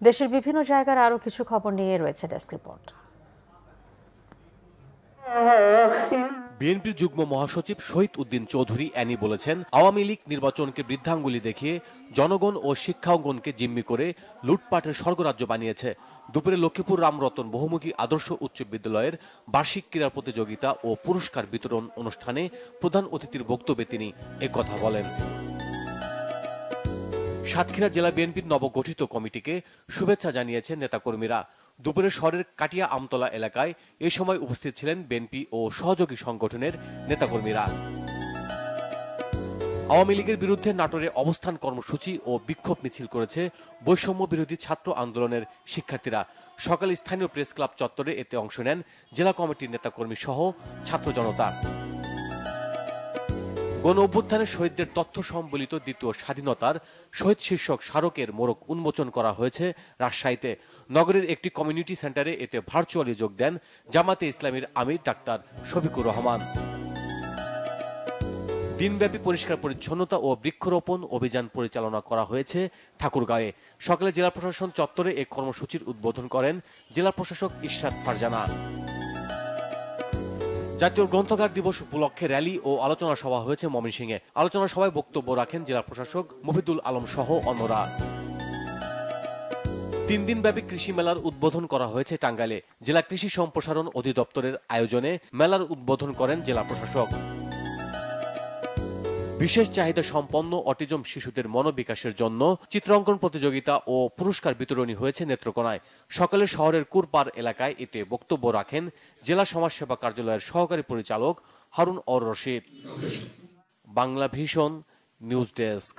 দেশের বিভিন্ন জায়গার আরো কিছু খবর নিয়ে রয়েছে ডেস্ক রিপোর্ট। বিএনপির যুগ্ম মহাসচিব শহীদ উদ্দিন চৌধুরী অ্যানি বলেছেন, আওয়ামী লীগ নির্বাচনকে বৃদ্ধাঙ্গুলি দেখিয়ে জনগণ ও শিক্ষাঙ্গনকে জিম্মি করে লুটপাটের স্বর্গরাজ্য বানিয়েছে। দুপুরে লক্ষ্মীপুর রামরতন বহুমুখী আদর্শ উচ্চ বিদ্যালয়ের বার্ষিক ক্রীড়া প্রতিযোগিতা ও পুরস্কার বিতরণ অনুষ্ঠানে প্রধান অতিথির বক্তব্যে তিনি একথা বলেন। সাতক্ষীরা জেলা বিএনপির নবগঠিত কমিটিকে শুভেচ্ছা জানিয়েছেন নেতাকর্মীরা। দুপুরে শহরের কাটিয়া আমতলা এলাকায় এ সময় উপস্থিত ছিলেন বিএনপি ও সহযোগী সংগঠনের নেতাকর্মীরা। আওয়ামী লীগের বিরুদ্ধে নাটোরে অবস্থান কর্মসূচি ও বিক্ষোভ মিছিল করেছে বৈষম্য বিরোধী ছাত্র আন্দোলনের শিক্ষার্থীরা। সকালে স্থানীয় প্রেস ক্লাব চত্বরে এতে অংশ নেন জেলা কমিটির নেতাকর্মী সহ ছাত্র জনতা। গণ অভ্যুত্থানের শহীদদের তথ্য সম্বলিত দ্বিতীয় স্বাধীনতার শহীদ শীর্ষক স্মারকের মোড়ক উন্মোচন করা হয়েছে রাজশাহীতে। নগরের একটি কমিউনিটি সেন্টারে এতে ভার্চুয়ালি যোগ দেন জামাতে ইসলামীর আমির ডাক্তার শফিকুর রহমান। দিনব্যাপী পরিষ্কার পরিচ্ছন্নতা ও বৃক্ষরোপণ অভিযান পরিচালনা করা হয়েছে ঠাকুরগাঁয়ে। সকালে জেলা প্রশাসন চত্বরে এই কর্মসূচির উদ্বোধন করেন জেলা প্রশাসক ইশরাত ফারজানা। জাতীয় গ্রন্থাগার দিবস উপলক্ষে র্যালি ও আলোচনা সভা হয়েছে ময়মনসিংহে। আলোচনা সভায় বক্তব্য রাখেন জেলা প্রশাসক মফিদুল আলম সহ অন্যরা। 3 দিনব্যাপী কৃষি মেলার উদ্বোধন করা হয়েছে টাঙ্গাইলে। জেলা কৃষি সম্প্রসারণ অধিদপ্তরের আয়োজনে মেলার উদ্বোধন করেন জেলা প্রশাসক। বিশেষ চাহিদা সম্পন্ন অটিজম শিশুদের মনোবিকাশের জন্য চিত্রাঙ্কন প্রতিযোগিতা ও পুরস্কার বিতরণী হয়েছে নেত্রকোনায়। সকালে শহরের কুরপার এলাকায় এতে বক্তব্য রাখেন জেলা সমাজসেবা কার্যালয়ের সহকারী পরিচালক Harun or Rashid. Bangla vision news desk.